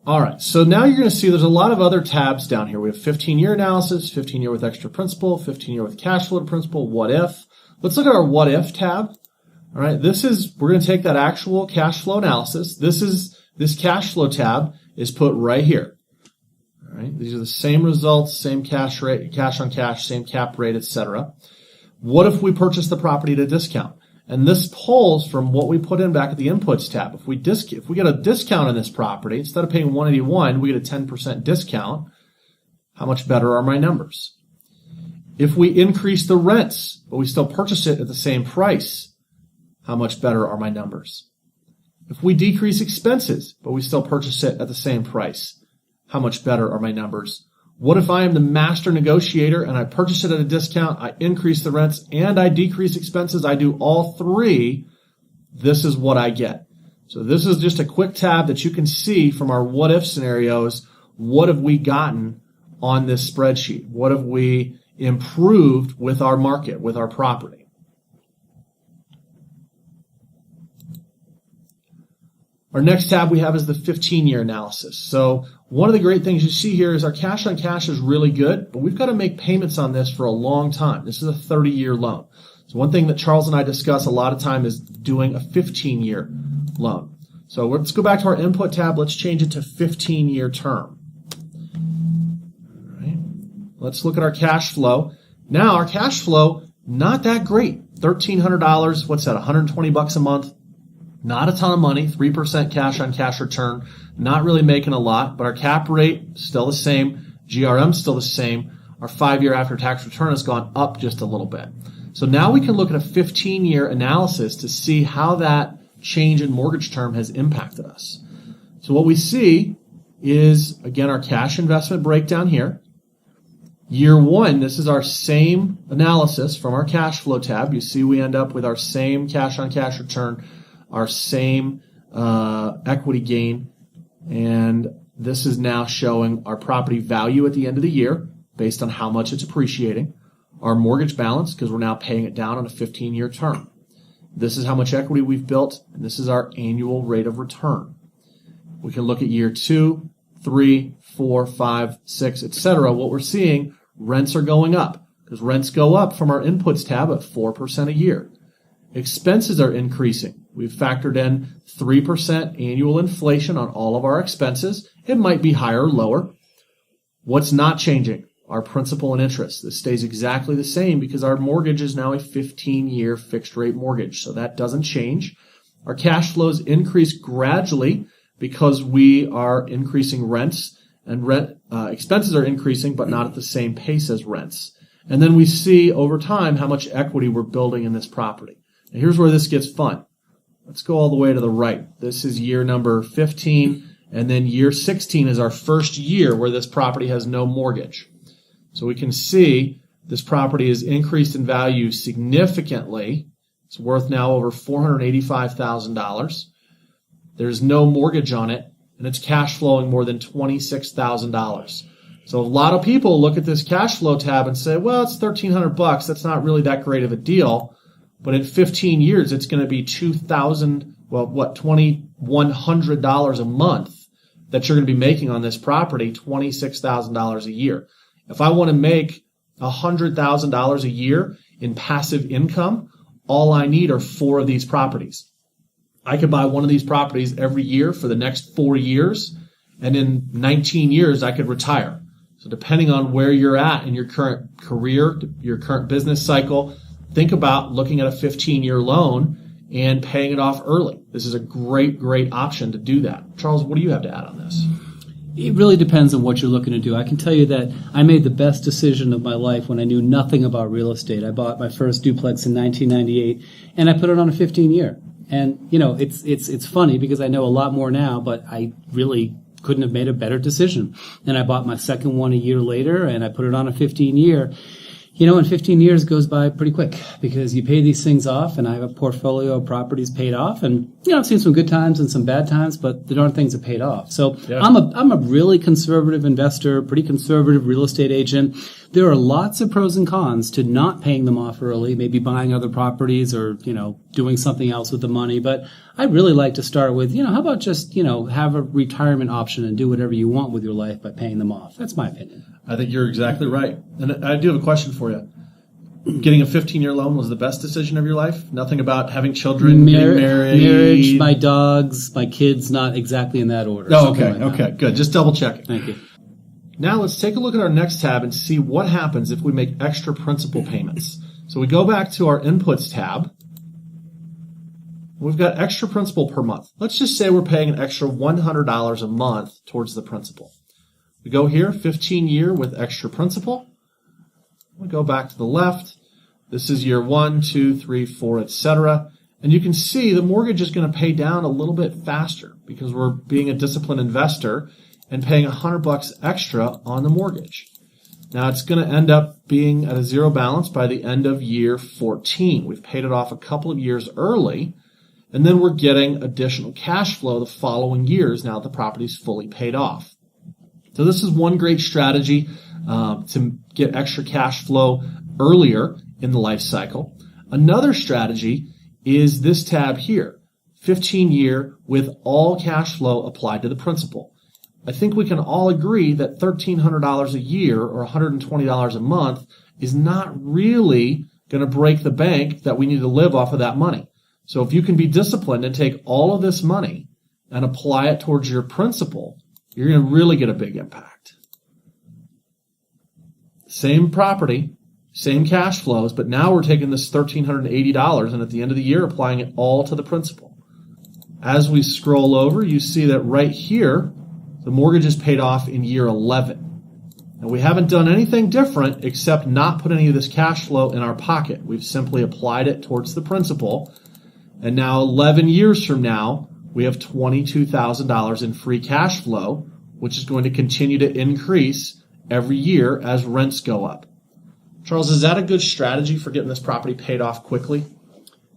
All right, so now you're going to see there's a lot of other tabs down here. We have 15-year analysis, 15-year with extra principal, 15-year with cash flow to principal, what if. Let's look at our what if tab. All right, we're going to take that actual cash flow analysis. This cash flow tab is put right here. All right, these are the same results, same cash rate, cash on cash, same cap rate, etc. What if we purchase the property at a discount? And this pulls from what we put in back at the inputs tab. If we get a discount on this property, instead of paying $181, we get a 10% discount. How much better are my numbers? If we increase the rents, but we still purchase it at the same price, how much better are my numbers? If we decrease expenses, but we still purchase it at the same price, how much better are my numbers? What if I am the master negotiator and I purchase it at a discount, I increase the rents, and I decrease expenses? I do all three. This is what I get. So this is just a quick tab that you can see from our what if scenarios. What have we gotten on this spreadsheet? What have we improved with our market, with our property? Our next tab we have is the 15-year analysis. So one of the great things you see here is our cash on cash is really good, but we've got to make payments on this for a long time. This is a 30-year loan. So one thing that Charles and I discuss a lot of time is doing a 15-year loan. So let's go back to our input tab. Let's change it to 15-year term. All right. Let's look at our cash flow. Now our cash flow, not that great. $1,300, what's that, $120 a month? Not a ton of money, 3% cash on cash return, not really making a lot, but our cap rate still the same, GRM still the same. Our 5-year after tax return has gone up just a little bit. So now we can look at a 15-year analysis to see how that change in mortgage term has impacted us. So what we see is, again, our cash investment breakdown here. Year one, this is our same analysis from our cash flow tab. You see we end up with our same cash on cash return, our same equity gain, and this is now showing our property value at the end of the year based on how much it's appreciating, our mortgage balance because we're now paying it down on a 15-year term. This is how much equity we've built, and this is our annual rate of return. We can look at year 2, 3, 4, 5, 6, etc. What we're seeing, rents are going up because rents go up from our inputs tab at 4% a year. Expenses are increasing. We've factored in 3% annual inflation on all of our expenses. It might be higher or lower. What's not changing? Our principal and interest. This stays exactly the same because our mortgage is now a 15-year fixed rate mortgage, so that doesn't change. Our cash flows increase gradually because we are increasing rents, and expenses are increasing, but not at the same pace as rents. And then we see over time how much equity we're building in this property. And here's where this gets fun. Let's go all the way to the right. This is year number 15, and then year 16 is our first year where this property has no mortgage. So we can see this property has increased in value significantly. It's worth now over $485,000. There's no mortgage on it, and it's cash flowing more than $26,000. So a lot of people look at this cash flow tab and say, well, it's $1,300. That's not really that great of a deal. But in 15 years, it's going to be $2,100 a month that you're going to be making on this property, $26,000 a year. If I want to make $100,000 a year in passive income, all I need are 4 of these properties. I could buy one of these properties every year for the next 4 years, and in 19 years, I could retire. So depending on where you're at in your current career, your current business cycle, think about looking at a 15-year loan and paying it off early. This is a great, great option to do that. Charles, what do you have to add on this? It really depends on what you're looking to do. I can tell you that I made the best decision of my life when I knew nothing about real estate. I bought my first duplex in 1998, and I put it on a 15-year. And, you know, it's funny because I know a lot more now, but I really couldn't have made a better decision. And I bought my second one a year later, and I put it on a 15-year. You know, and 15 years goes by pretty quick because you pay these things off, and I have a portfolio of properties paid off. And, you know, I've seen some good times and some bad times, but the darn things are paid off. So yeah. I'm a really conservative investor, pretty conservative real estate agent. There are lots of pros and cons to not paying them off early, maybe buying other properties or, you know, doing something else with the money. But I really like to start with, how about just, have a retirement option and do whatever you want with your life by paying them off. That's my opinion. I think you're exactly right. And I do have a question for you. Getting a 15-year loan was the best decision of your life? Nothing about having children, getting married? Marriage, my dogs, my kids, not exactly in that order. Oh, okay, good. Just double checking. Thank you. Now let's take a look at our next tab and see what happens if we make extra principal payments. So we go back to our Inputs tab. We've got extra principal per month. Let's just say we're paying an extra $100 a month towards the principal. We go here, 15-year with extra principal. We go back to the left. This is year 1, 2, 3, 4, etc. And you can see the mortgage is going to pay down a little bit faster because we're being a disciplined investor and paying $100 extra on the mortgage. Now it's going to end up being at a zero balance by the end of year 14. We've paid it off a couple of years early, and then we're getting additional cash flow the following years now that the property's fully paid off. So this is one great strategy to get extra cash flow earlier in the life cycle. Another strategy is this tab here, 15-year with all cash flow applied to the principal. I think we can all agree that $1,300 a year or $120 a month is not really going to break the bank that we need to live off of that money. So if you can be disciplined and take all of this money and apply it towards your principal, you're going to really get a big impact. Same property, same cash flows, but now we're taking this $1,380 and at the end of the year applying it all to the principal. As we scroll over, you see that right here, the mortgage is paid off in year 11. And we haven't done anything different except not put any of this cash flow in our pocket. We've simply applied it towards the principal. And now 11 years from now, we have $22,000 in free cash flow, which is going to continue to increase every year as rents go up. Charles, is that a good strategy for getting this property paid off quickly?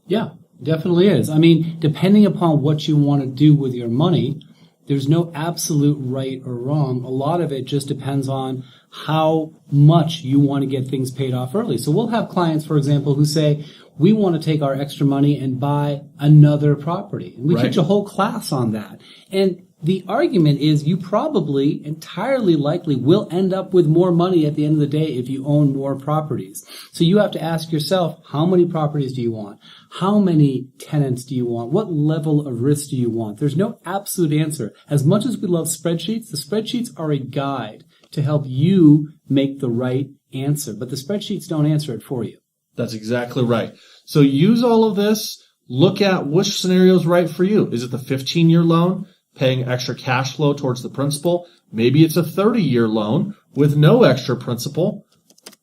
Yeah, definitely is. I mean, depending upon what you want to do with your money, there's no absolute right or wrong. A lot of it just depends on how much you want to get things paid off early. So we'll have clients, for example, who say, we want to take our extra money and buy another property. And we teach a whole class on that. And the argument is you probably entirely likely will end up with more money at the end of the day if you own more properties. So you have to ask yourself, how many properties do you want? How many tenants do you want? What level of risk do you want? There's no absolute answer. As much as we love spreadsheets, the spreadsheets are a guide to help you make the right answer. But the spreadsheets don't answer it for you. That's exactly right. So use all of this. Look at which scenario is right for you. Is it the 15-year loan, paying extra cash flow towards the principal? Maybe it's a 30-year loan with no extra principal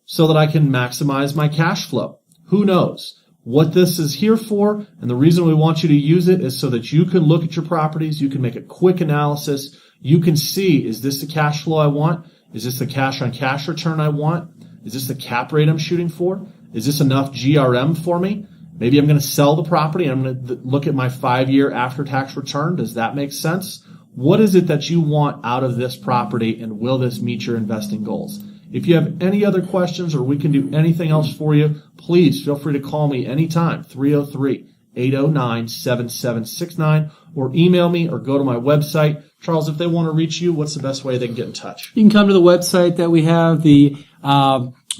so that I can maximize my cash flow. Who knows? What this is here for, and the reason we want you to use it is so that you can look at your properties, you can make a quick analysis, you can see, is this the cash flow I want? Is this the cash on cash return I want? Is this the cap rate I'm shooting for? Is this enough GRM for me? Maybe I'm going to sell the property and I'm going to look at my 5-year after-tax return. Does that make sense? What is it that you want out of this property, and will this meet your investing goals? If you have any other questions or we can do anything else for you, please feel free to call me anytime, 303-809-7769, or email me or go to my website. Charles, if they want to reach you, what's the best way they can get in touch? You can come to the website that we have, the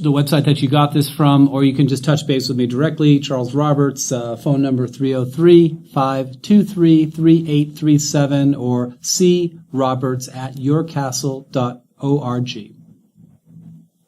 website that you got this from, or you can just touch base with me directly. Charles Roberts, phone number 303-523-3837, or croberts@yourcastle.org.